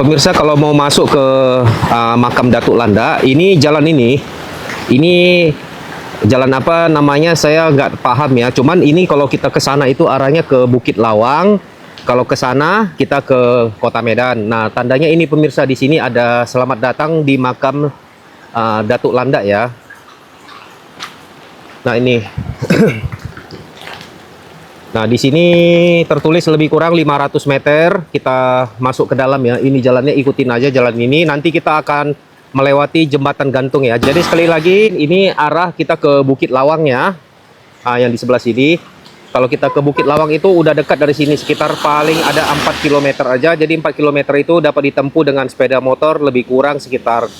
Pemirsa, kalau mau masuk ke makam Datuk Landa, ini jalan ini jalan apa namanya saya nggak paham ya. Cuman ini kalau kita ke sana itu arahnya ke Bukit Lawang, kalau ke sana kita ke Kota Medan. Nah, tandanya ini pemirsa, di sini ada selamat datang di makam Datuk Landa ya. Nah, ini. Nah, di sini tertulis lebih kurang 500 meter kita masuk ke dalam ya. Ini jalannya, ikutin aja jalan ini. Nanti kita akan melewati jembatan gantung ya. Jadi sekali lagi ini arah kita ke Bukit Lawang ya. Yang di sebelah sini. Kalau kita ke Bukit Lawang itu udah dekat dari sini, sekitar paling ada 4 km aja. Jadi 4 km itu dapat ditempuh dengan sepeda motor lebih kurang sekitar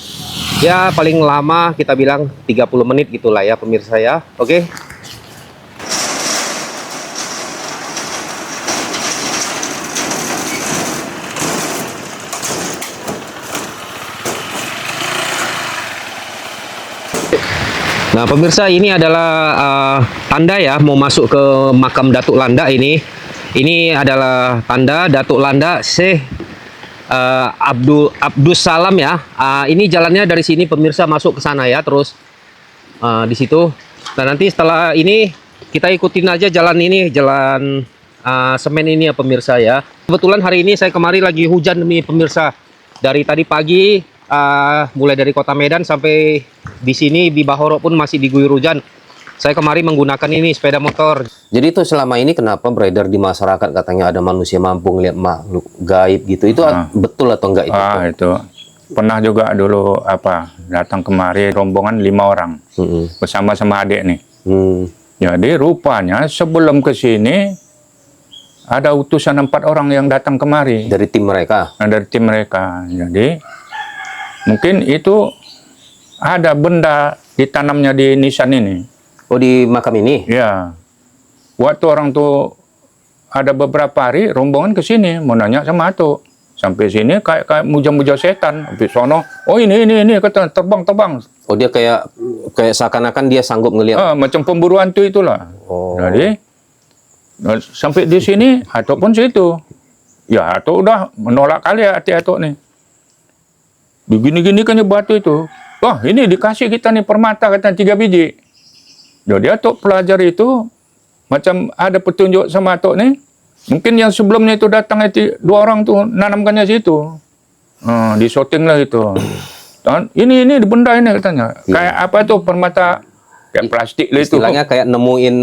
ya paling lama kita bilang 30 menit gitulah ya pemirsa ya. Oke. Nah pemirsa, ini adalah tanda ya mau masuk ke makam Datuk Landa ini. Ini adalah tanda Datuk Landa Syekh Abdus Salam ya. Ini jalannya dari sini pemirsa masuk ke sana ya, terus di situ. Nah nanti setelah ini kita ikutin aja jalan ini, jalan semen ini ya pemirsa ya. Kebetulan hari ini saya kemari lagi hujan nih pemirsa. Dari tadi pagi mulai dari Kota Medan sampai di sini di Bahoro pun masih diguyur hujan. Saya kemarin menggunakan ini sepeda motor. Jadi itu selama ini kenapa beredar di masyarakat katanya ada manusia mampu ngeliat makhluk gaib gitu? Itu betul atau enggak itu? Itu pernah juga dulu datang kemari rombongan 5 orang bersama sama adik nih. Jadi rupanya sebelum ke sini ada utusan 4 orang yang datang kemari dari tim mereka. Dari tim mereka. Jadi mungkin itu ada benda ditanamnya di nisan ini. Oh, di makam ini? Ya. Waktu orang tuh ada beberapa hari rombongan ke sini mau nanya sama Atuk. Sampai sini kayak muja-muja setan. Sampai sono, oh ini kata terbang. Oh, dia kayak seakan-akan dia sanggup ngelihat. Macam pemburu hantu itulah. Oh. Jadi sampai di sini Atuk pun situ. Ya Atuk udah menolak kali ya hati Atuk nih. Begini-gini kan batu itu. Wah, ini dikasih kita nih permata kata 3 biji. Jadi Atuk pelajari itu macam ada petunjuk sama Atuk nih. Mungkin yang sebelumnya itu datang itu 2 orang tuh nanamkannya situ. Di shooting lah itu. Dan ini benda ini katanya. Ya. Kayak apa tuh permata kayak plastik lah itu. Istilahnya kayak nemuin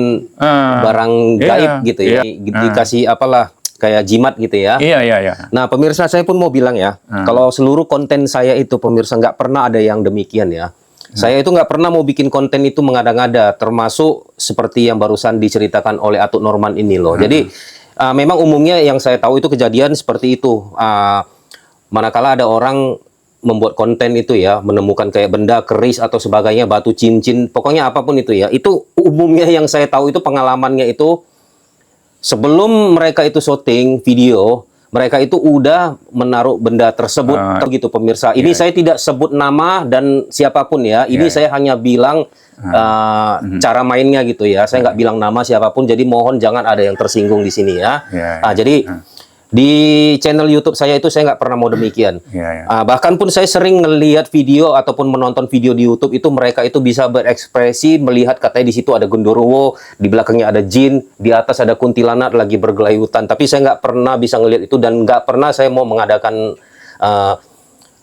barang gaib gitu ya. Dikasih apalah kayak jimat gitu ya. Iya. Nah pemirsa, saya pun mau bilang ya, kalau seluruh konten saya itu pemirsa nggak pernah ada yang demikian ya. Saya itu nggak pernah mau bikin konten itu mengada-ngada, termasuk seperti yang barusan diceritakan oleh Atuk Norman ini loh. Jadi memang umumnya yang saya tahu itu kejadian seperti itu. Manakala ada orang membuat konten itu ya, menemukan kayak benda keris atau sebagainya, batu cincin, pokoknya apapun itu ya. Itu umumnya yang saya tahu itu pengalamannya itu sebelum mereka itu syuting video, mereka itu udah menaruh benda tersebut gitu pemirsa. Ini saya tidak sebut nama dan siapapun ya. Ini saya hanya bilang cara mainnya gitu ya. Saya nggak bilang nama siapapun. Jadi mohon jangan ada yang tersinggung di sini ya. Jadi di channel YouTube saya itu saya nggak pernah mau demikian. Bahkan pun saya sering ngelihat video ataupun menonton video di YouTube itu mereka itu bisa berekspresi melihat katanya di situ ada genderuwo, di belakangnya ada jin, di atas ada kuntilanak lagi bergelayutan. Tapi saya nggak pernah bisa ngelihat itu dan nggak pernah saya mau mengadakan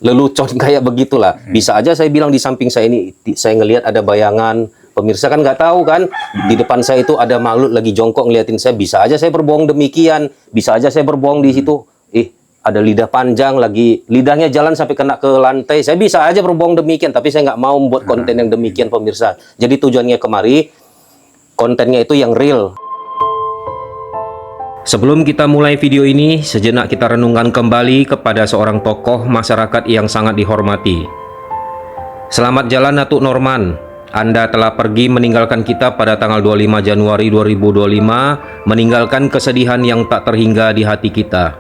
lelucon kayak begitulah. Bisa aja saya bilang di samping saya ini saya ngelihat ada bayangan. Pemirsa kan nggak tahu kan, di depan saya itu ada makhluk lagi jongkok ngeliatin saya. Bisa aja saya berbohong demikian, bisa aja saya berbohong di situ. Ada lidah panjang lagi, lidahnya jalan sampai kena ke lantai. Saya bisa aja berbohong demikian, tapi saya nggak mau membuat konten yang demikian pemirsa. Jadi tujuannya kemari, kontennya itu yang real. Sebelum kita mulai video ini, sejenak kita renungkan kembali kepada seorang tokoh masyarakat yang sangat dihormati. Selamat jalan Datuk Norman. Anda telah pergi meninggalkan kita pada tanggal 25 Januari 2025, meninggalkan kesedihan yang tak terhingga di hati kita.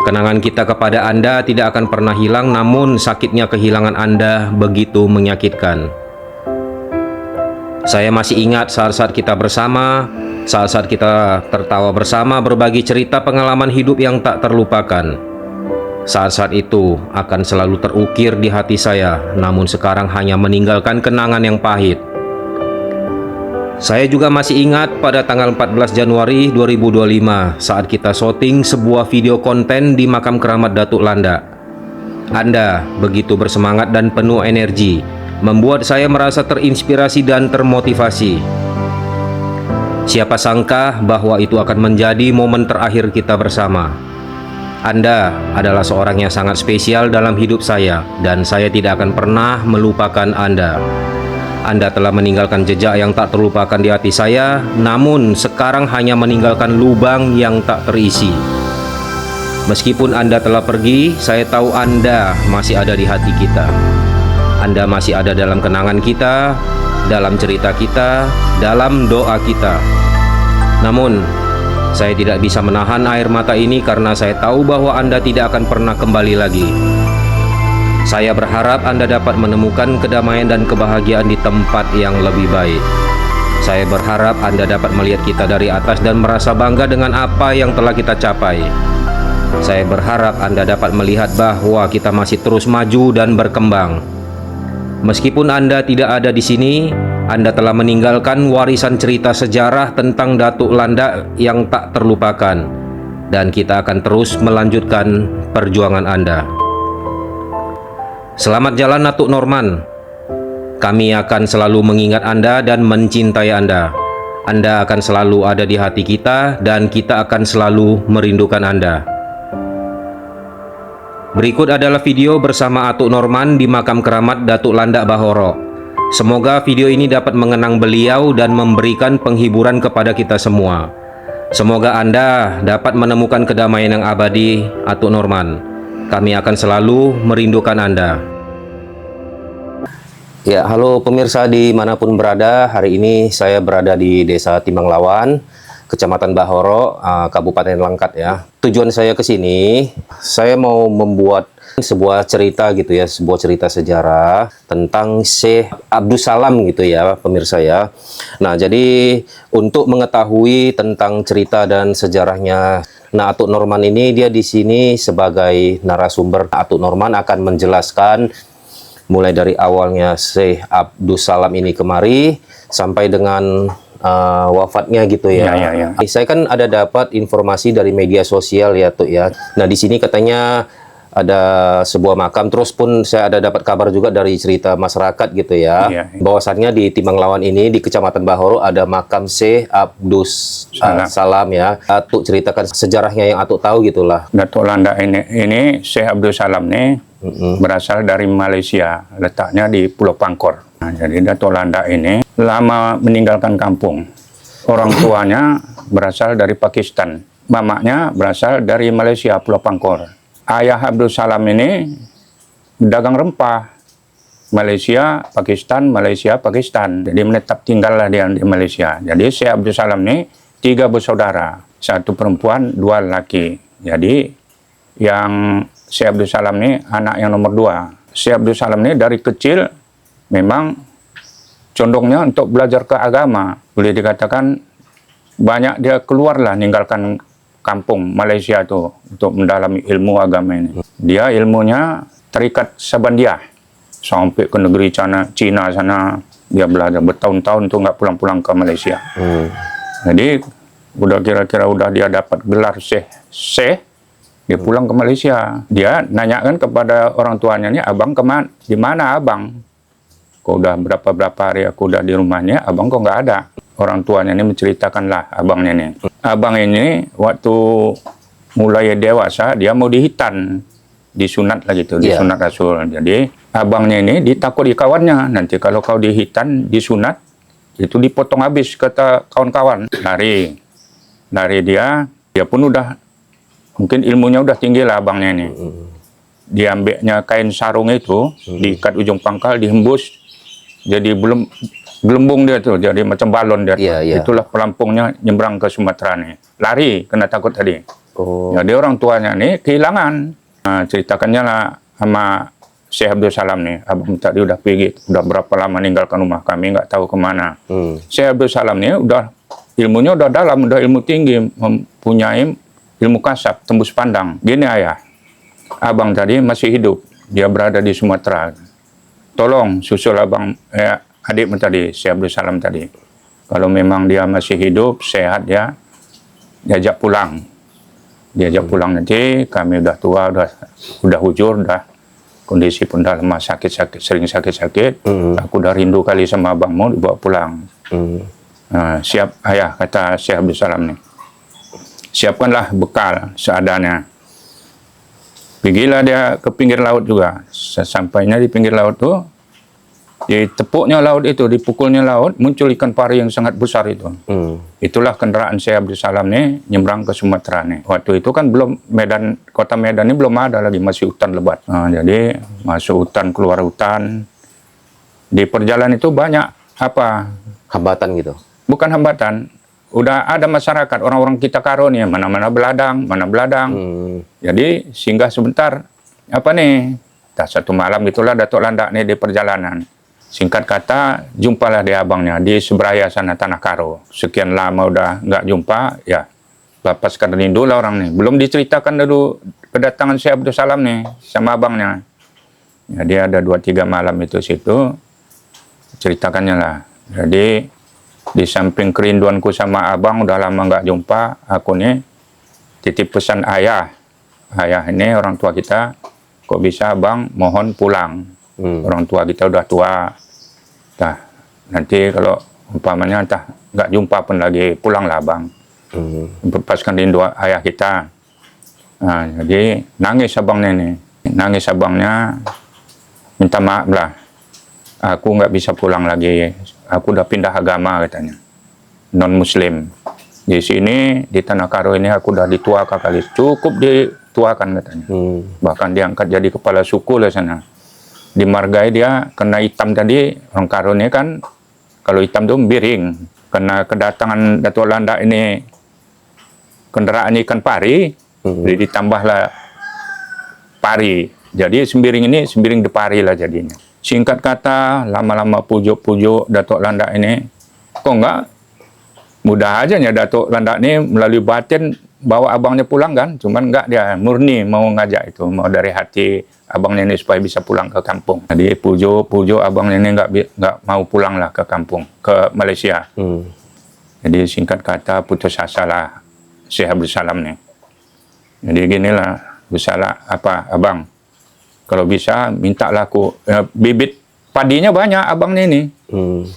Kenangan kita kepada Anda tidak akan pernah hilang, namun sakitnya kehilangan Anda begitu menyakitkan. Saya masih ingat saat-saat kita bersama, saat-saat kita tertawa bersama, berbagi cerita pengalaman hidup yang tak terlupakan. Saat-saat itu akan selalu terukir di hati saya, namun sekarang hanya meninggalkan kenangan yang pahit. Saya juga masih ingat pada tanggal 14 Januari 2025 saat kita syuting sebuah video konten di makam keramat Datuk Landa. Anda begitu bersemangat dan penuh energi, membuat saya merasa terinspirasi dan termotivasi. Siapa sangka bahwa itu akan menjadi momen terakhir kita bersama. Anda adalah seorang yang sangat spesial dalam hidup saya, dan saya tidak akan pernah melupakan Anda. Anda telah meninggalkan jejak yang tak terlupakan di hati saya, namun sekarang hanya meninggalkan lubang yang tak terisi. Meskipun Anda telah pergi, saya tahu Anda masih ada di hati kita. Anda masih ada dalam kenangan kita, dalam cerita kita, dalam doa kita. Namun, saya tidak bisa menahan air mata ini karena saya tahu bahwa Anda tidak akan pernah kembali lagi. Saya berharap Anda dapat menemukan kedamaian dan kebahagiaan di tempat yang lebih baik. Saya berharap Anda dapat melihat kita dari atas dan merasa bangga dengan apa yang telah kita capai. Saya berharap Anda dapat melihat bahwa kita masih terus maju dan berkembang. Meskipun Anda tidak ada di sini, Anda telah meninggalkan warisan cerita sejarah tentang Datuk Landa yang tak terlupakan, dan kita akan terus melanjutkan perjuangan Anda. Selamat jalan Datuk Norman. Kami akan selalu mengingat Anda dan mencintai Anda. Anda akan selalu ada di hati kita, dan kita akan selalu merindukan Anda. Berikut adalah video bersama Atuk Norman di makam keramat Datuk Landa Bahoro. Semoga video ini dapat mengenang beliau dan memberikan penghiburan kepada kita semua. Semoga Anda dapat menemukan kedamaian yang abadi, Atuk Norman. Kami akan selalu merindukan Anda. Ya, halo pemirsa dimanapun berada. Hari ini saya berada di Desa Timbang Lawan, Kecamatan Bahoro, Kabupaten Langkat ya. Tujuan saya ke sini, saya mau membuat sebuah cerita gitu ya, sebuah cerita sejarah tentang Syekh Abdus Salam gitu ya, pemirsa ya. Nah, jadi untuk mengetahui tentang cerita dan sejarahnya, nah Atuk Norman ini dia di sini sebagai narasumber. Atuk Norman akan menjelaskan mulai dari awalnya Syekh Abdus Salam ini kemari sampai dengan wafatnya gitu ya. Ya. Saya kan ada dapat informasi dari media sosial ya tuh ya. Nah di sini katanya ada sebuah makam, terus pun saya ada dapat kabar juga dari cerita masyarakat gitu ya. Bahwasannya di Timbang Lawan ini di Kecamatan Bahoro ada makam Syekh Abdus Salam ya. Atuk ceritakan sejarahnya yang Atuk tahu gitulah. Datuk Landa ini Syekh Abdus Salam ini berasal dari Malaysia, letaknya di Pulau Pangkor. Nah, jadi Datuk Landa ini lama meninggalkan kampung. Orang tuanya berasal dari Pakistan, mamanya berasal dari Malaysia, Pulau Pangkor. Ayah Abdus Salam ini dagang rempah, Malaysia, Pakistan, Malaysia, Pakistan. Jadi menetap tinggallah dia di Malaysia. Jadi Syekh Abdus Salam ini 3 bersaudara, 1 perempuan, 2 laki. Jadi yang Syekh Abdus Salam ini anak yang nomor 2. Syekh Abdus Salam ini dari kecil memang condongnya untuk belajar ke agama. Boleh dikatakan banyak dia keluarlah ninggalkan kampung Malaysia itu untuk mendalami ilmu agama ini. Dia ilmunya terikat Sabandia sampai ke negeri Cina sana. Dia belajar bertahun-tahun tuh nggak pulang-pulang ke Malaysia. Jadi udah kira-kira udah dia dapat gelar Syekh, dia pulang ke Malaysia. Dia nanyakan kepada orang tuanya nih, abang kemana? Di mana abang? Kok udah berapa hari aku udah di rumahnya, abang kok nggak ada. Orang tuanya ini menceritakanlah abangnya ini. Abang ini waktu mulai dewasa dia mau dihitan, disunat lah gitu, disunat Rasul. Jadi abangnya ini ditakuti kawannya, nanti kalau kau dihitan, disunat, itu dipotong habis kata kawan-kawan. Lari dia pun udah mungkin ilmunya udah tinggi lah abangnya ini. Diambilnya kain sarung itu, diikat ujung pangkal, dihembus. Jadi belum gelembung dia tuh, jadi macam balon dia. Itulah pelampungnya nyebrang ke Sumatera nih. Lari, kena takut tadi. Jadi orang tuanya nih kehilangan. Nah, ceritakannya lah sama Syekh Abdus Salam nih. Abang tadi udah pergi, udah berapa lama meninggalkan rumah kami, nggak tahu kemana. Syekh Abdus Salam nih udah ilmunya udah dalam, udah ilmu tinggi, mempunyai ilmu kasab, tembus pandang. Gini ayah, abang tadi masih hidup, dia berada di Sumatera. Tolong susul abang, adikmu tadi, Syekh Abdul Salam tadi. Kalau memang dia masih hidup, sehat dia, diajak pulang. Diajak pulang nanti, kami udah tua, udah hujur, udah kondisi pun dah lemah, sakit-sakit, sering sakit-sakit. Aku udah rindu kali sama abangmu, dibawa pulang. Siap ayah, kata Syekh Abdul Salam nih. Siapkanlah bekal seadanya. Pergilah dia ke pinggir laut juga. Sesampainya di pinggir laut tuh, ditepuknya laut itu, dipukulnya laut, muncul ikan pari yang sangat besar itu. Itulah kendaraan Syekh Abdul Salam nih, nyebrang ke Sumatera nih. Waktu itu kan belum Medan, kota Medan ini belum ada lagi, masih hutan lebat. Jadi masuk hutan, keluar hutan. Di perjalanan itu banyak Hambatan gitu. bukan hambatan. Udah ada masyarakat, orang-orang kita karo nih, mana beladang. Jadi singgah sebentar, dah satu malam itulah Datuk Landak nih di perjalanan. Singkat kata, jumpalah dia abangnya di Seberaya sana, Tanah Karo. Sekian lama udah nggak jumpa, ya lepaskan rindu lah orang nih. Belum diceritakan dulu kedatangan Syekh Abdul Salam nih sama abangnya. Ya, dia ada 2-3 malam itu situ, ceritakannya lah. Jadi di samping kerinduanku sama abang udah lama nggak jumpa, aku nih titip pesan ayah ini orang tua kita, kok bisa abang mohon pulang. Orang tua kita udah tua, nanti kalau umpamanya nggak jumpa pun lagi, pulanglah abang. Lepaskan rindu ayah kita. Jadi nangis abangnya, minta maaf lah, aku nggak bisa pulang lagi. Aku udah pindah agama katanya, non-muslim. Di sini, di Tanah Karo ini aku udah dituakan kali, cukup dituakan katanya. Bahkan diangkat jadi kepala suku lah sana. Di Margai dia kena hitam tadi, orang Karo ini kan, kalau hitam itu miring. Karena kedatangan Datuk Landak ini, kendaraan ikan pari, jadi ditambahlah pari. Jadi sembiring ini, sembiring depari lah jadinya. Singkat kata, lama-lama pujuk-pujuk Datuk Landak ini, kok enggak mudah aja ya Datuk Landak ini melalui batin bawa abangnya pulang kan, cuman enggak, dia murni mau ngajak itu, mau dari hati abangnya ini supaya bisa pulang ke kampung. Jadi pujuk abangnya ini enggak mau pulang lah ke kampung, ke Malaysia. Jadi singkat kata putus asa lah Syekh Abdul Salam nih. Jadi ginilah, Salah abang, kalau bisa mintalah aku, bibit padinya banyak abangnya ini.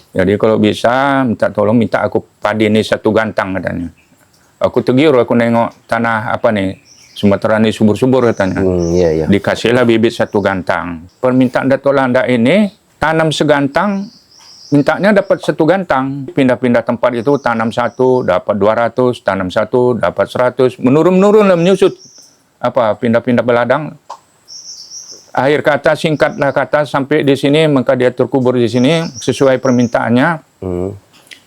Jadi kalau bisa minta aku padi ini 1 gantang katanya. Aku tergiur, aku nengok tanah Sumatera ini subur-subur katanya. Dikasihlah bibit 1 gantang. Permintaan Datuk Landak ini tanam segantang, mintanya dapat 1 gantang. Pindah-pindah tempat itu, tanam 1 dapat 200, tanam 1 dapat 100, menurun lah, menyusut. Pindah-pindah beladang. Akhir kata, singkatlah kata, sampai di sini, maka dia terkubur di sini sesuai permintaannya.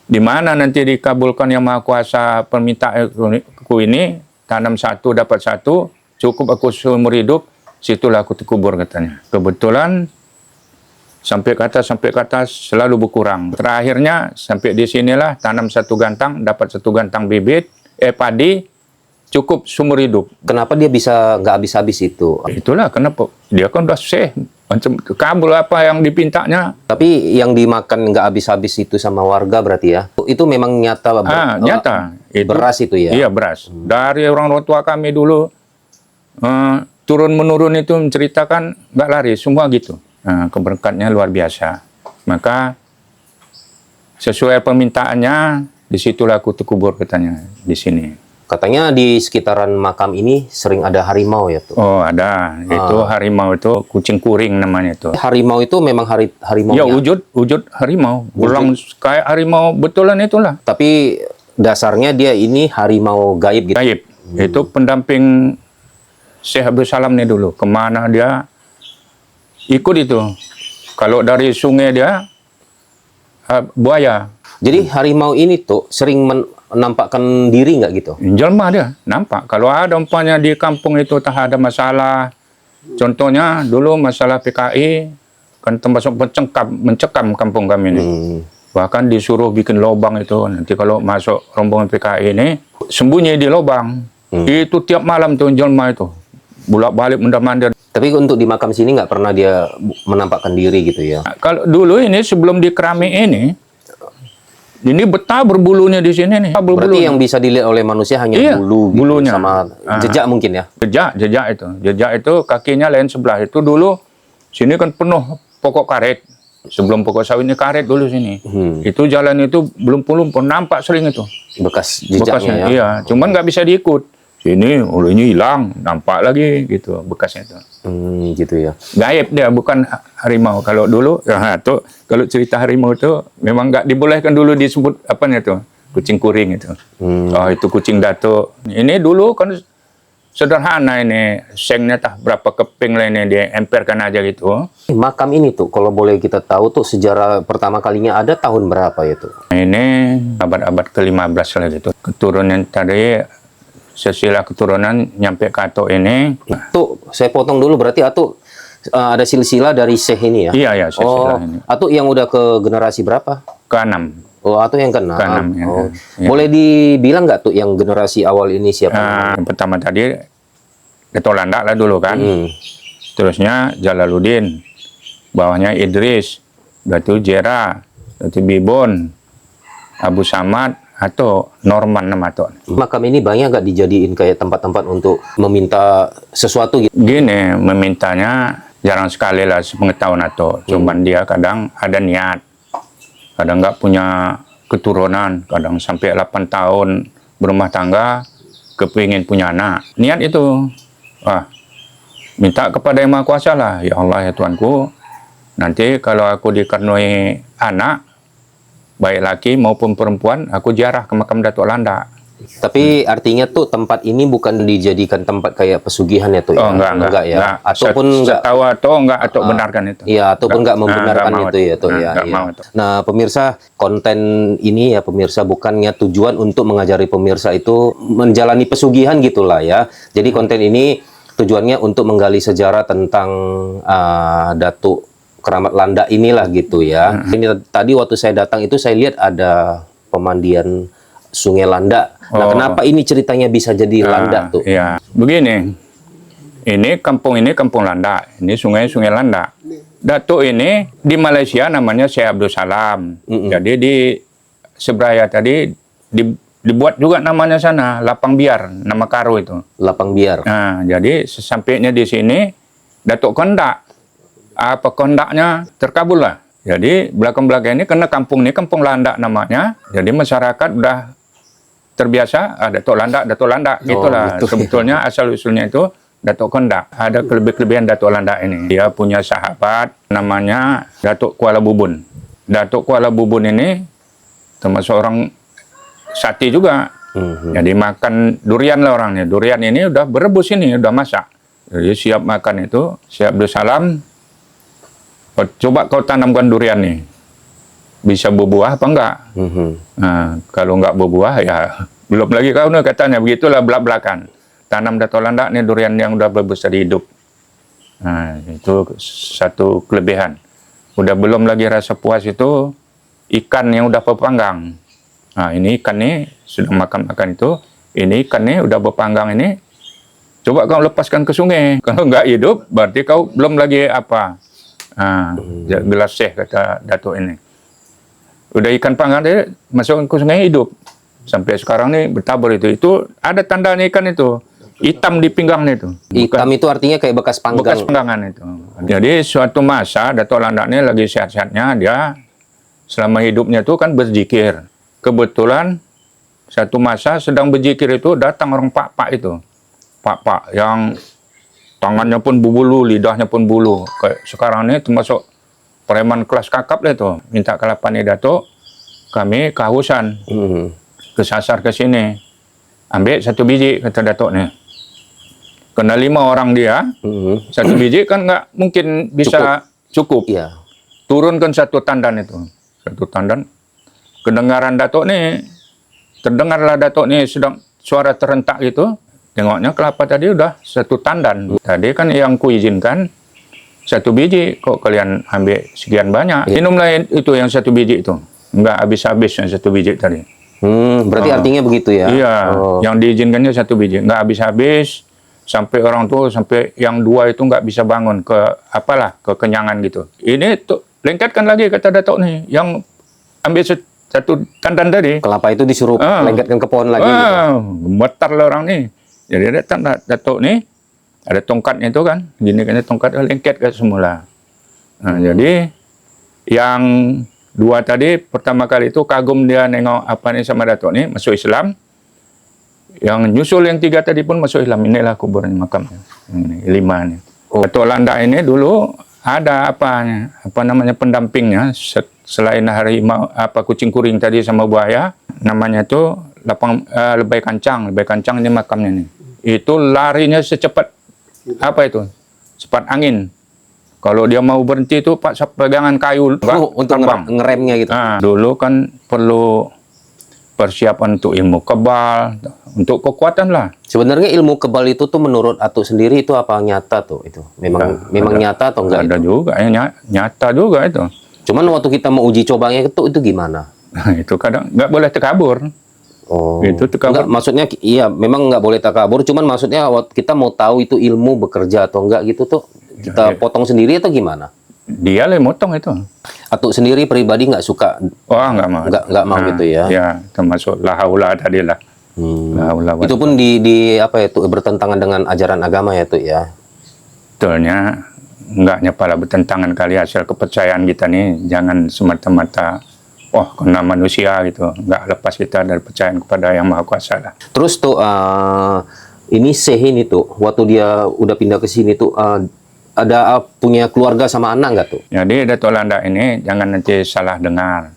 Di mana nanti dikabulkan Yang Maha Kuasa permintaanku ini, tanam 1 dapat 1, cukup aku seumur hidup, situlah aku terkubur katanya. Kebetulan sampai kata selalu berkurang. Terakhirnya sampai di sinilah, tanam 1 gantang dapat 1 gantang bibit padi, cukup seumur hidup. Kenapa dia bisa nggak habis-habis itu? Itulah kenapa. Dia kan udah macam kabul apa yang dipintanya. Tapi yang dimakan nggak habis-habis itu sama warga berarti ya? Itu memang nyata? Nyata. Beras itu ya? Iya, beras. Dari orang tua kami dulu, turun-menurun itu menceritakan nggak lari, semua gitu. Keberkatnya luar biasa. Maka sesuai permintaannya, disitulah aku terkubur katanya, di sini. Katanya di sekitaran makam ini sering ada harimau ya tuh? Oh, ada. Itu harimau itu kucing kuring namanya itu. Harimau itu memang harimau? Ya, wujud harimau. Ulang kayak harimau betulan itulah. Tapi dasarnya dia ini harimau gaib gitu? Gaib. Itu pendamping Syekh Abdul Salam nih dulu. Kemana dia ikut itu. Kalau dari sungai dia buaya. Jadi harimau ini tuh sering menampakkan diri nggak gitu? Jelma dia, nampak. Kalau ada umpamanya di kampung itu tak ada masalah. Contohnya dulu masalah PKI, kan termasuk mencekam kampung kami ini. Bahkan disuruh bikin lubang itu. Nanti kalau masuk rombongan PKI ini, sembunyi di lubang. Itu tiap malam tuh jelma itu. bolak-balik mondar-mandir. Tapi untuk di makam sini nggak pernah dia menampakkan diri gitu ya? Kalau dulu ini sebelum di keramik ini betah berbulunya di sini nih. Berarti yang bisa dilihat oleh manusia hanya Iya, bulu gitu, bulunya. sama jejak mungkin ya? Jejak itu kakinya lain sebelah. Itu dulu sini kan penuh pokok karet. Sebelum pokok sawit ini karet dulu sini. Itu jalan itu belum nampak sering itu. Bekas jejaknya ya? Iya, cuman nggak bisa diikut. Sini ulunya hilang, nampak lagi gitu bekasnya itu. Gitu ya. Gaib dia, bukan harimau. Kalau dulu, tuh kalau cerita harimau itu memang nggak dibolehkan dulu disebut apanya tuh, kucing kuring itu. Oh itu kucing datuk. Ini dulu kan sederhana ini, sengnya tah berapa keping lah ini diemperkan aja gitu. Makam ini tuh, kalau boleh kita tahu tuh sejarah pertama kalinya ada tahun berapa ya tuh? Ini abad-abad ke-15 lah gitu. Keturunan tadi, silsilah keturunan nyampe ke Atok ini. Tuh, saya potong dulu, berarti Atuk ada silsilah dari Syekh ini ya? Iya, silsilah ini. Atuk yang udah ke generasi berapa? Ke-6. Oh, Atuk yang ke-6. Ke-6 ya. Oh. Ya. Boleh dibilang nggak tuh yang generasi awal ini siapa? Yang pertama tadi, Dato' Landak lah dulu kan. Terusnya Jalaluddin. Bawahnya Idris. Dato' Jera. Dato' Bibon. Abu Samad. Atau Norman nama Atok. Makam ini banyak nggak dijadiin kayak tempat-tempat untuk meminta sesuatu gitu? Gini, memintanya jarang sekali lah sepengetahuan Atok. Cuman dia kadang ada niat. Kadang nggak punya keturunan. Kadang sampai 8 tahun berumah tangga, kepingin punya anak. Niat itu. Minta kepada Yang Maha Kuasa lah. Ya Allah, ya Tuanku. Nanti kalau aku dikaruniai anak, baik laki maupun perempuan, aku ziarah ke makam Datuk Landak. Tapi artinya tuh tempat ini bukan dijadikan tempat kayak pesugihan ya tuh? Oh, enggak ya. Enggak. Ataupun enggak. Setahu atau enggak Atok benarkan itu. Iya, ataupun enggak membenarkan itu ya tuh ya. Enggak Iya. mau itu. Nah, pemirsa, konten ini ya pemirsa bukannya tujuan untuk mengajari pemirsa itu menjalani pesugihan gitulah ya. Jadi konten ini tujuannya untuk menggali sejarah tentang Datuk Keramat Landak inilah gitu ya. Ini tadi waktu saya datang itu saya lihat ada pemandian Sungai Landak. Nah, kenapa ini ceritanya bisa jadi Landak tuh? Iya, begini. Ini kampung Landak. Ini Sungai Landak. Datuk ini di Malaysia namanya Syekh Abdul Salam. Jadi di Seberaya tadi dibuat juga namanya sana, Lapang Biar, nama karo itu. Lapang Biar. Nah, jadi sesampainya di sini Datuk Kondak. Apa kondaknya terkabul lah. Jadi belakang-belakang ini karena kampung ini kampung Landak namanya. Jadi masyarakat udah terbiasa Datuk Landak gitulah. Gitu. Sebetulnya asal-usulnya itu Datuk Kondak. Ada kelebihan Datuk Landak ini. Dia punya sahabat namanya Datuk Kuala Bubun. Datuk Kuala Bubun ini termasuk orang Sati juga. Jadi makan durian lah orangnya. Durian ini udah berebus ini, udah masak. Jadi siap makan itu, Syekh Abdul Salam. Coba kau tanamkan durian nih, bisa berbuah apa enggak? Nah, kalau enggak berbuah ya belum lagi kau nih katanya, begitulah belak-belakan. Tanam Datuk Landak nih durian yang udah berbesar hidup. Nah, itu satu kelebihan. Udah belum lagi rasa puas itu ikan yang udah berpanggang. Nah, ini ikan nih sudah makan itu, ini ikan nih udah berpanggang ini. Coba kau lepaskan ke sungai. Kalau enggak hidup, berarti kau belum lagi apa. Gelas Syekh kata Datuk ini. Udah ikan panggang dia masuk ke sungai hidup. Sampai sekarang nih bertabur itu. Itu ada tandanya ikan itu. Hitam di pinggangnya itu. Hitam itu artinya kayak bekas panggang. Bekas panggangan itu. Jadi suatu masa Datuk Landak ini lagi sehat-sehatnya, dia selama hidupnya itu kan berzikir. Kebetulan satu masa sedang berzikir itu datang orang pak-pak itu. Pak-pak yang tangannya pun berbulu, lidahnya pun bulu. Kayak sekarang ini termasuk preman kelas kakap lah itu. Minta ke lapangan Datuk, kami kehausan. Kesasar ke sini. Ambil 1 biji, kata Datuk ni. Kena 5 orang dia, 1 biji kan nggak mungkin bisa cukup. Iya. Turunkan 1 tandan itu. 1 tandan. Kedengaran Datuk ni, terdengarlah Datuk ni sedang suara terentak gitu. Tengoknya kelapa tadi udah 1 tandan. Tadi kan yang kuizinkan 1 biji. Kok kalian ambil sekian banyak? Minumlah itu yang 1 biji itu. Enggak habis-habis yang 1 biji tadi. Berarti artinya begitu ya? Iya, yang diizinkannya 1 biji. Enggak habis-habis. sampai orang tua sampai yang 2 itu nggak bisa bangun ke apalah kekenyangan gitu. Ini tuh lengketkan lagi kata Datuk nih, yang ambil satu tandan tadi. Kelapa itu disuruh lengketkan ke pohon lagi gitu. Gemetar lah orang nih. Jadi ada Datuk nih, ada tongkatnya itu kan, gini kan tongkat lengket ke semula. Nah, jadi yang 2 tadi pertama kali itu kagum dia nengok apa nih sama Datuk nih, masuk Islam. Yang nyusul yang 3 tadi pun masuk Islam. Inilah kuburan makamnya. Ini 5 nih. Datuk Landak ini dulu ada apa namanya pendampingnya selain harimau kucing kuring tadi sama buaya, namanya itu lebay kancang. Lebay kancang ini makamnya nih. Itu larinya secepat apa itu? Cepat angin. Kalau dia mau berhenti itu Pak pegangan kayu untuk ngeremnya gitu. Nah, dulu kan perlu persiapan untuk ilmu kebal, untuk kekuatan lah. Sebenarnya ilmu kebal itu tuh menurut Atuk sendiri itu apa nyata tuh itu? Memang nyata atau enggak? Ada juga nyata juga itu. Cuman waktu kita mau uji cobanya itu gimana? Nah, itu kadang nggak boleh terkabur. Oh. Itu terkabur. Enggak, maksudnya iya memang nggak boleh takabur, cuman maksudnya kita mau tahu itu ilmu bekerja atau enggak gitu tuh kita potong sendiri atau gimana? Dia lah yang motong itu. Atuk sendiri pribadi nggak suka? Nggak mau. Nggak mau gitu ya? Ya, termasuk lahaula tadi lah. Itu pun di apa ya tuh bertentangan dengan ajaran agama ya tuh ya? Betulnya enggaknya pala bertentangan kali hasil kepercayaan kita nih, jangan semata-mata karena manusia gitu, enggak lepas kita dari percayaan kepada Yang Maha Kuasa lah. Terus tuh ini Sehin itu waktu dia udah pindah ke sini tuh ada punya keluarga sama anak nggak tuh? Jadi Datuk Landak ini jangan nanti salah dengar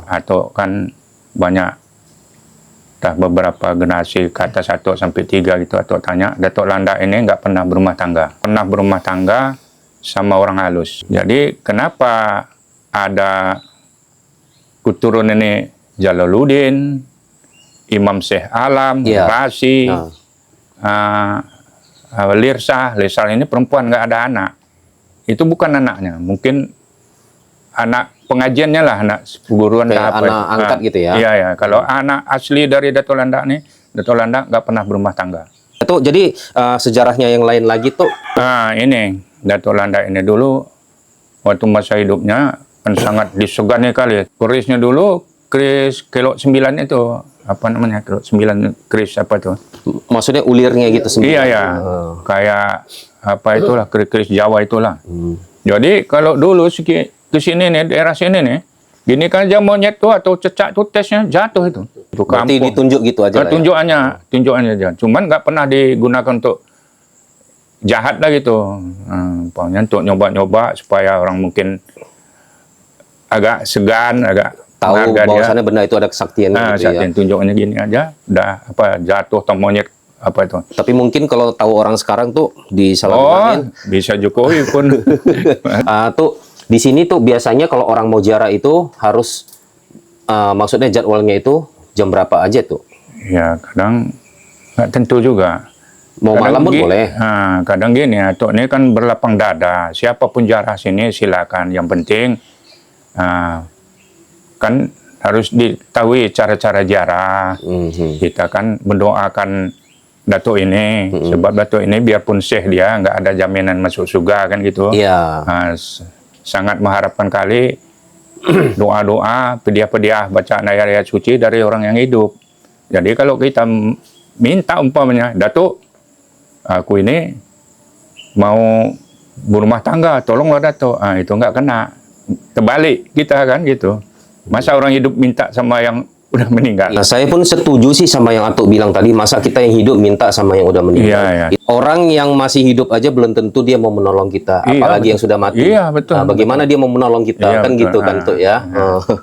atau kan banyak beberapa generasi ke atas 1 sampai 3 gitu atau tanya Datuk Landak ini nggak pernah berumah tangga sama orang halus. Jadi kenapa ada keturunan ini Jalaluddin, Imam Syekh Alam, Rasi, Lirsah ini perempuan nggak ada anak. Itu bukan anaknya, mungkin anak pengajiannya lah, anak guruan kayak anak angkat gitu ya? Iya. Kalau anak asli dari Datuk Landak nih, Datuk Landak nggak pernah berumah tangga. Itu jadi sejarahnya yang lain lagi tuh. Ini Datuk Landak ini dulu waktu masa hidupnya kan sangat disegani kali. Kerisnya dulu keris kelok 9 itu apa namanya kelok 9 keris apa itu? Maksudnya ulirnya gitu sendiri. Iya. Kayak apa itulah keris Jawa itulah. Jadi kalau dulu ke sini nih daerah sini nih, gini kan aja monyet tuh atau cecak tuh tesnya jatuh itu. Berarti ditunjuk gitu aja lah ya? Tunjukannya aja. Cuman nggak pernah digunakan untuk jahat lah gitu. Pokoknya untuk nyoba-nyoba supaya orang mungkin agak segan, agak tahu bahwasannya benda itu ada kesaktian gitu ya. Tunjukannya gini aja, udah jatuh atau monyet apa itu. Tapi mungkin kalau tahu orang sekarang tuh disalahgunain. Bisa Jokowi pun. Tuh di sini tuh biasanya kalau orang mau ziarah itu harus maksudnya jadwalnya itu jam berapa aja tuh? Ya kadang nggak tentu juga. Mau malam pun boleh. Kadang gini, Atuk ini kan berlapang dada. Siapapun ziarah sini silakan. Yang penting kan harus diketahui cara-cara ziarah. Kita kan mendoakan Datuk ini, sebab Datuk ini biarpun syekh dia nggak ada jaminan masuk surga kan gitu. Iya. Sangat mengharapkan kali doa-doa, pediah-pediah bacaan ayat-ayat suci dari orang yang hidup. Jadi kalau kita minta umpamanya, Datuk, aku ini mau berumah tangga, tolonglah Datuk. Itu nggak kena. Terbalik kita kan gitu. Masa orang hidup minta sama yang udah meninggal? Nah, saya pun setuju sih sama yang Atuk bilang tadi. Masa kita yang hidup minta sama yang udah meninggal? Iya. Orang yang masih hidup aja belum tentu dia mau menolong kita, apalagi yang sudah mati. Iya, betul. Bagaimana dia mau menolong kita? Kan betul. Gitu kan tuh ya.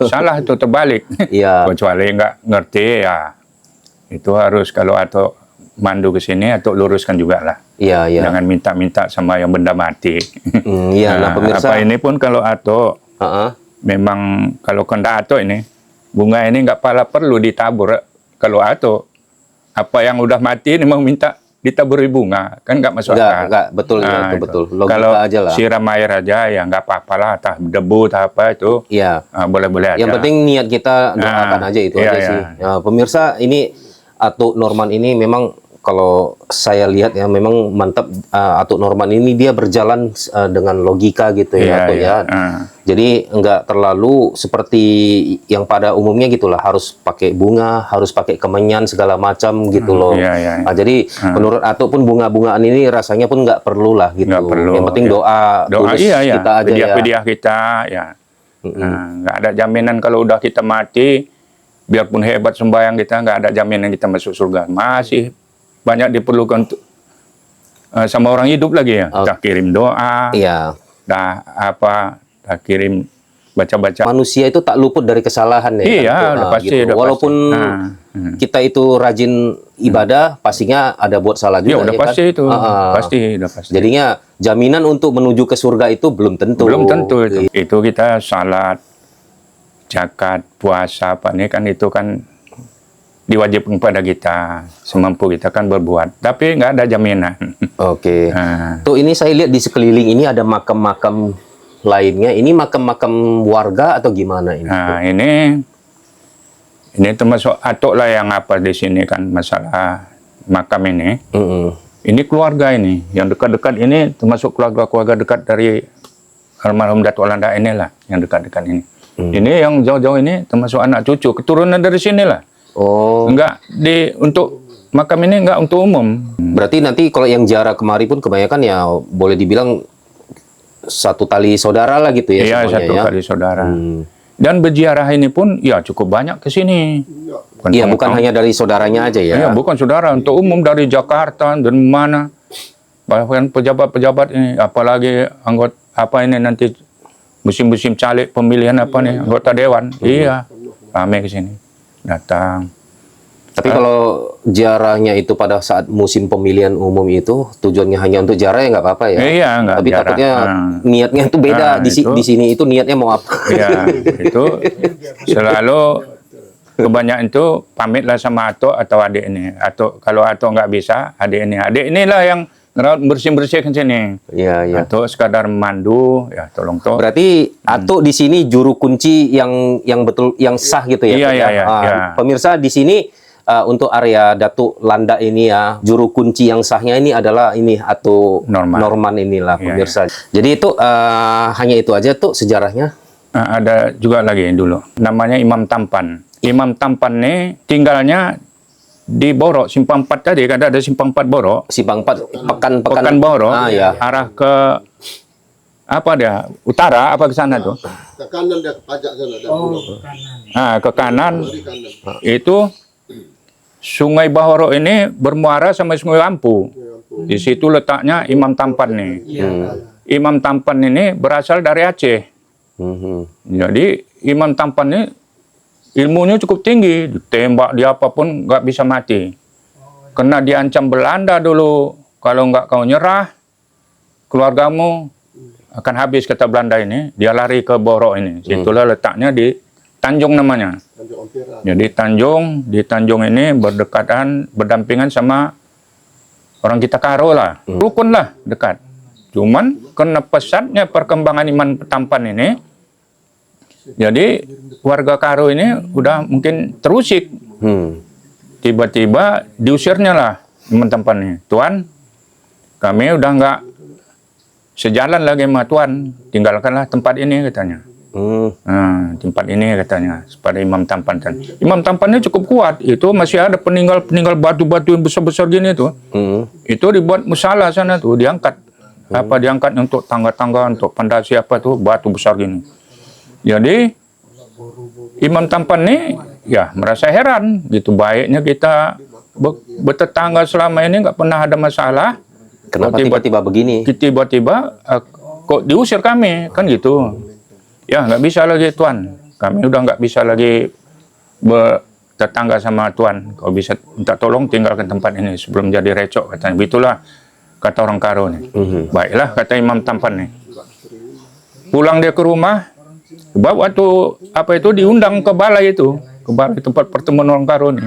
Salah itu terbalik. Iya. Kecuali nggak ngerti ya. Itu harus kalau Atuk mandu ke sini Atuk luruskan juga lah. Iya. Jangan minta-minta sama yang benda mati. Iya. Nah, pemirsa. Apa ini pun kalau Atuk memang kalau kendak Atuk ini bunga ini nggak perlu ditabur. Kalau Atuk apa yang udah mati ini mau minta ditaburi bunga kan nggak masuk akal. Nggak betul itu betul. Logika kalau aja lah. Siram air aja ya nggak apa-apalah, tah debu tah apa itu. Iya. Boleh-boleh aja. Yang penting niat kita doakan aja itu aja sih. Nah, pemirsa ini Atuk Norman ini memang kalau saya lihat ya memang mantap, Atuk Norman ini dia berjalan dengan logika gitu Iya, ya, Atuk iya. ya. Jadi enggak terlalu seperti yang pada umumnya gitulah, harus pakai bunga, harus pakai kemenyan segala macam gitu loh. Iya, iya. Nah, jadi menurut Atuk pun bunga-bungaan ini rasanya pun nggak perlu lah gitu. Nggak perlu, Yang penting ya. doa tulus Iya, iya. kita aja ya. Hadiah kita, ya. Nggak ada jaminan kalau udah kita mati, biarpun hebat sembahyang kita, nggak ada jaminan kita masuk surga. Masih banyak diperlukan sama orang hidup lagi ya. Dah kirim doa, Iya. dah kirim baca-baca. Manusia itu tak luput dari kesalahan ya. Iya, kan? udah pasti, gitu. udah Walaupun pasti. kita itu rajin ibadah, pastinya ada buat salah Ya juga. udah ya pasti kan? itu, pasti, udah pasti. Jadinya jaminan untuk menuju ke surga itu belum tentu. Belum tentu itu. Itu kita salat, zakat, puasa, apa nih kan itu kan diwajibkan pada kita, semampu kita kan berbuat. Tapi nggak ada jaminan. Oke. Tuh ini saya lihat di sekeliling ini ada makam-makam lainnya. Ini makam-makam warga atau gimana ini? Nah, ini termasuk Atuk lah yang apa di sini kan masalah makam ini. Ini keluarga ini, yang dekat-dekat ini termasuk keluarga-keluarga dekat dari almarhum Datuk Landa inilah, yang dekat-dekat ini. Ini yang jauh-jauh ini termasuk anak cucu, keturunan dari sinilah. Oh. Enggak untuk makam ini enggak untuk umum. Berarti nanti kalau yang ziarah kemari pun kebanyakan ya boleh dibilang satu tali saudara lah gitu ya. Iya, semuanya, satu ya? kali saudara. Dan berziarah ini pun ya cukup banyak ke sini. Iya, bukan hanya dari saudaranya aja ya. Iya, bukan saudara, untuk umum dari Jakarta dan mana. Bahkan pejabat-pejabat ini, apalagi anggota apa ini nanti musim-musim caleg pemilihan apa nih, anggota dewan. Iya, ramai ke sini. Datang. Tapi kalau ziarahnya itu pada saat musim pemilihan umum itu tujuannya hanya untuk ziarah ya nggak apa-apa ya. Iya, nggak Tapi ziarah. takutnya niatnya itu beda di sini itu niatnya mau apa? Iya, itu selalu kebanyakan itu pamitlah sama Atuk atau adik ini. Atau kalau Atuk nggak bisa, adik ini. Adik inilah yang bersih-bersihkan sini. Iya, iya. Atuk sekadar mandu, ya tolong toh. Berarti Atuk di sini juru kunci yang betul yang sah gitu ya. Iya, Pak, iya, ya? iya, iya. Pemirsa di sini untuk area Datuk Landa ini ya, juru kunci yang sahnya ini adalah ini Atuk Norman inilah pemirsa. Jadi itu hanya itu aja tuh sejarahnya. Ada juga lagi dulu. Namanya Imam Tampan. Imam Tampan nih tinggalnya di Borok, Simpang 4 tadi kan ada Simpang 4 Borok. Simpang 4 Pekan Borok. Ya. Arah ke apa dia? Utara apa ke sana tuh? Ke kanan dia ke pajak sana. Nah, ke kanan itu Sungai Bahoro ini bermuara sama Sungai Lampu. Di situ letaknya Imam Tampan nih. Imam Tampan ini berasal dari Aceh. Jadi Imam Tampan ini ilmunya cukup tinggi, ditembak dia apapun nggak bisa mati. Kena diancam Belanda dulu, kalau nggak kau nyerah, keluargamu akan habis kata Belanda ini. Dia lari ke Borok ini, situlah letaknya di Tanjung namanya. Jadi di Tanjung ini berdekatan, berdampingan sama orang kita Karo lah, rukun lah dekat. Cuman karena pesatnya perkembangan Imam Tampan ini, jadi warga Karo ini udah mungkin terusik. Tiba-tiba diusirnya lah Imam Tampan ini. Tuan, kami udah nggak sejalan lagi sama Tuan. Tinggalkanlah tempat ini katanya. Tempat ini katanya. Pada Imam Tampan. Imam Tampan ini cukup kuat. Itu masih ada peninggal batu-batu yang besar-besar gini tuh. Itu dibuat musala sana tuh. Diangkat. Diangkat untuk tangga-tangga, untuk pandasi apa tuh. Batu besar gini. Jadi Imam Tampan ini ya merasa heran gitu, baiknya kita bertetangga selama ini nggak pernah ada masalah. Kenapa tiba-tiba begini? Tiba-tiba kok diusir kami kan gitu. Ya nggak bisa lagi Tuan, kami udah nggak bisa lagi bertetangga sama Tuan. Kalau bisa minta tolong tinggalkan tempat ini sebelum jadi recok katanya. Begitulah kata orang Karo nih. Baiklah kata Imam Tampan nih. Pulang dia ke rumah. Sebab waktu diundang ke balai itu, ke balai tempat pertemuan orang Karo nih,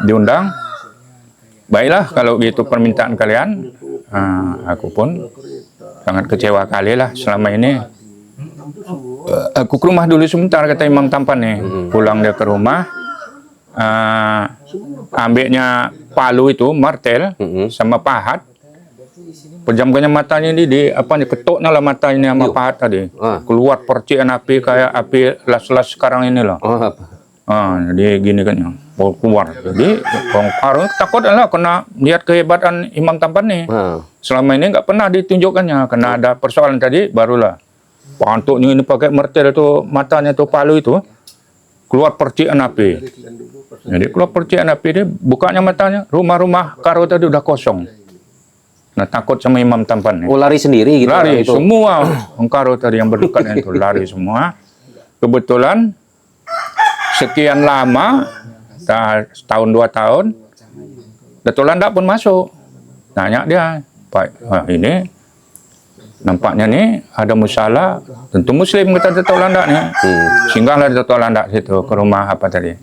diundang. Baiklah kalau gitu permintaan kalian, aku pun sangat kecewa kali lah selama ini. Aku ke rumah dulu sebentar kata Imam Tampan nih. Pulang dia ke rumah, ambilnya palu itu, martel, sama pahat, pejamkannya matanya ini di apa nih, ketoknya lah matanya sama pahat tadi. Keluar percikan api kayak api las-las sekarang ini loh. Oh, apa? Jadi gini kan, keluar. Jadi orang Karo takut lah kena lihat kehebatan Imam Tampan nih. Selama ini nggak pernah ditunjukkannya, karena ada persoalan tadi, barulah pantuknya ini pakai martel itu, matanya itu palu itu, keluar percikan api. Jadi keluar percikan api dia bukanya matanya, rumah-rumah Karo tadi udah kosong. Nah takut sama Imam Tampan nih. Oh, lari sendiri gitu. Lari itu. semua orang Karo tadi yang berdekatnya itu lari semua. Kebetulan sekian lama, setahun 2 tahun, Datuk Landak pun masuk. Tanya dia, Pak, ini nampaknya nih ada musalah, tentu Muslim kata Datuk Landak nih. Singgahlah Datuk Landak situ ke rumah apa tadi.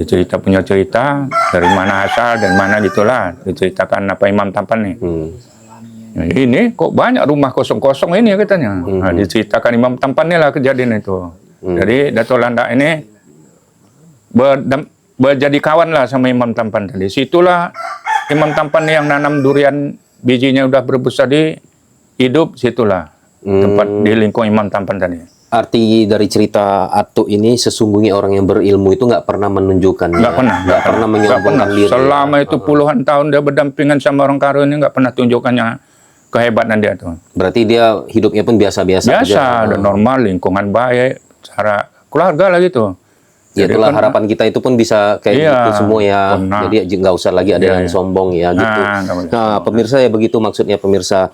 Cerita punya cerita dari mana asal dan mana gitulah. Diceritakan apa Imam Tampan nih. Ini kok banyak rumah kosong-kosong ini katanya. Nah, diceritakan Imam Tampan nih lah kejadian itu. Jadi Datuk Landak ini berjadi kawan lah sama Imam Tampan tadi. Situlah Imam Tampan yang nanam durian bijinya udah berbesar di hidup, situlah tempat di lingkungan Imam Tampan tadi. Arti dari cerita Atuk ini sesungguhnya orang yang berilmu itu nggak pernah menunjukkan. Nggak pernah menyombongkan diri. Selama itu puluhan tahun dia berdampingan sama orang Karo ini nggak pernah tunjukkannya kehebatan dia tuh. Berarti dia hidupnya pun biasa-biasa aja. Biasa, dan normal, lingkungan baik, cara keluarga lah gitu. Ya itulah harapan kita itu pun bisa kayak gitu semua ya. Jadi nggak usah lagi ada yang sombong ya gitu. Nah, pemirsa ya begitu maksudnya pemirsa.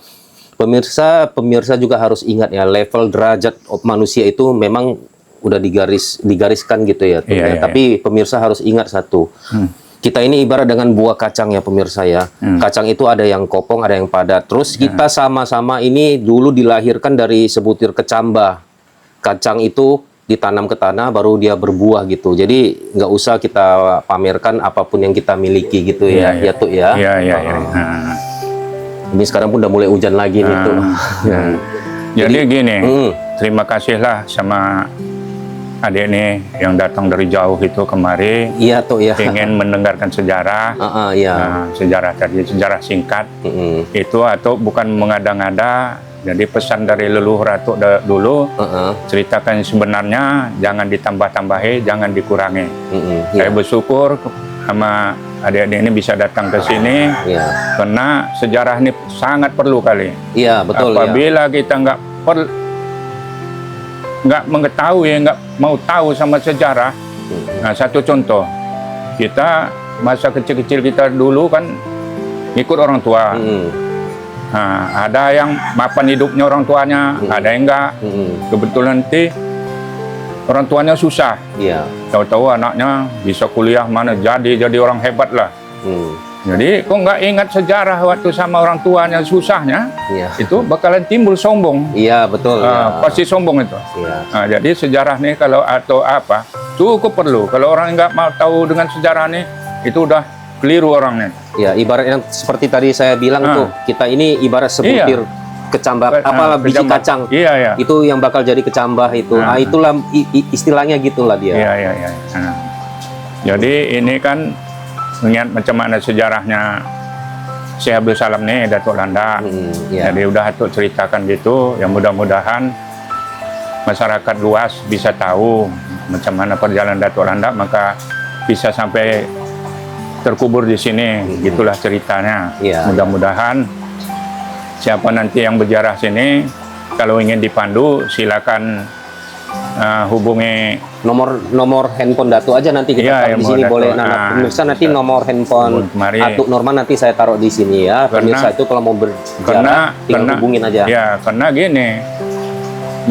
Pemirsa juga harus ingat ya, level derajat manusia itu memang udah digariskan gitu ya. Tapi pemirsa harus ingat satu. Kita ini ibarat dengan buah kacang ya pemirsa ya. Kacang itu ada yang kopong, ada yang padat. Terus kita sama-sama ini dulu dilahirkan dari sebutir kecambah. Kacang itu ditanam ke tanah baru dia berbuah gitu. Jadi nggak usah kita pamerkan apapun yang kita miliki gitu ya, ya tuh ya. Ini sekarang pun udah mulai hujan lagi nih tuh. Jadi gini, terima kasihlah sama adik nih yang datang dari jauh itu kemari. Iya tuh ya. Pengen mendengarkan sejarah. Sejarah tadi, sejarah singkat. Itu atau bukan mengada-ngada. Jadi pesan dari leluhur Atuk dulu, ceritakan sebenarnya, jangan ditambah-tambahi, jangan dikurangi. Saya bersyukur sama adik-adik ini bisa datang ke sini, karena sejarah ini sangat perlu kali. Iya, betul. Apabila kita nggak mengetahui, nggak mau tahu sama sejarah, nah satu contoh, kita masa kecil-kecil kita dulu kan ikut orang tua. Nah, ada yang mapan hidupnya orang tuanya, ada yang enggak. Kebetulan nanti orang tuanya susah. Tahu-tahu anaknya bisa kuliah mana jadi orang hebat lah. Jadi kok nggak ingat sejarah waktu sama orang tuanya susahnya, itu bakalan timbul sombong. Iya betul. Pasti sombong itu. Nah, jadi sejarah nih kalau atau apa cukup perlu. Kalau orang nggak mau tahu dengan sejarah nih, itu udah keliru orangnya. Ya, ibaratnya seperti tadi saya bilang tuh, kita ini ibarat sebutir kecambah, apalah biji kacang. Itu yang bakal jadi kecambah itu. Nah, itulah istilahnya gitulah dia. Jadi ini kan ingat macam mana sejarahnya Syekh Abdul Salam nih, Datuk Landak. Jadi udah Atuk ceritakan gitu, yang mudah-mudahan masyarakat luas bisa tahu macam mana perjalanan Datuk Landak, maka bisa sampai terkubur di sini, gitulah ceritanya. Mudah-mudahan siapa nanti yang berjarah sini, kalau ingin dipandu, silakan hubungi nomor handphone Datuk aja nanti kita taruh di sini boleh. Nah, pemirsa nanti nomor handphone Atuk Norman nanti saya taruh di sini ya. Pemirsa itu kalau mau berjarah tinggal hubungin aja. Ya, karena gini,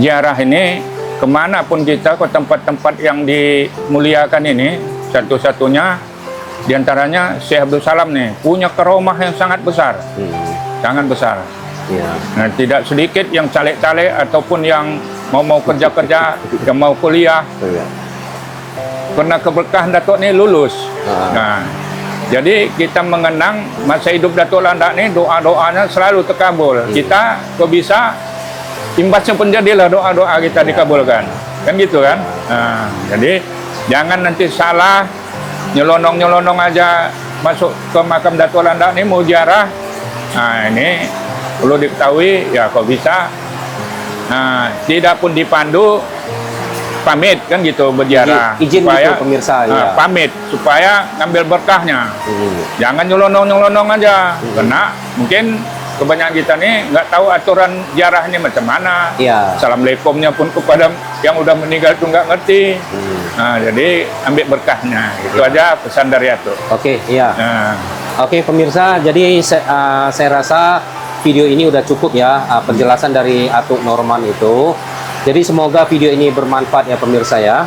ziarah ini kemanapun kita ke tempat-tempat yang dimuliakan ini, satu-satunya diantaranya Syekh Abdul Salam nih punya karomah yang sangat besar, sangat besar. Nah, tidak sedikit yang caleg-caleg ataupun yang mau kerja-kerja, yang mau kuliah, karena keberkahan Datuk nih lulus. Nah, jadi kita mengenang masa hidup Datuk Landak nih, doa-doanya selalu terkabul. Kita kok bisa imbasnya pun jadilah doa-doa kita dikabulkan, kan gitu kan. Nah, jadi jangan nanti salah nyelonong aja masuk ke makam Datuk Landak ini mau ziarah. Nah, ini perlu diketahui ya kok bisa. Nah, tidak pun dipandu, pamit kan gitu berziarah. Izin gitu, pemirsa, ya. Pamit supaya ngambil berkahnya. Jangan nyelonong aja. Karena mungkin kebanyakan kita nih nggak tahu aturan ziarahnya macam mana. Iya. Assalamualaikumnya pun kepada yang udah meninggal tuh nggak ngerti. Nah, jadi ambil berkahnya. Itu aja pesan dari Atuk. Oke, iya. Nah, Oke, pemirsa, jadi saya rasa video ini udah cukup ya, penjelasan dari Atuk Norman itu. Jadi semoga video ini bermanfaat ya pemirsa ya.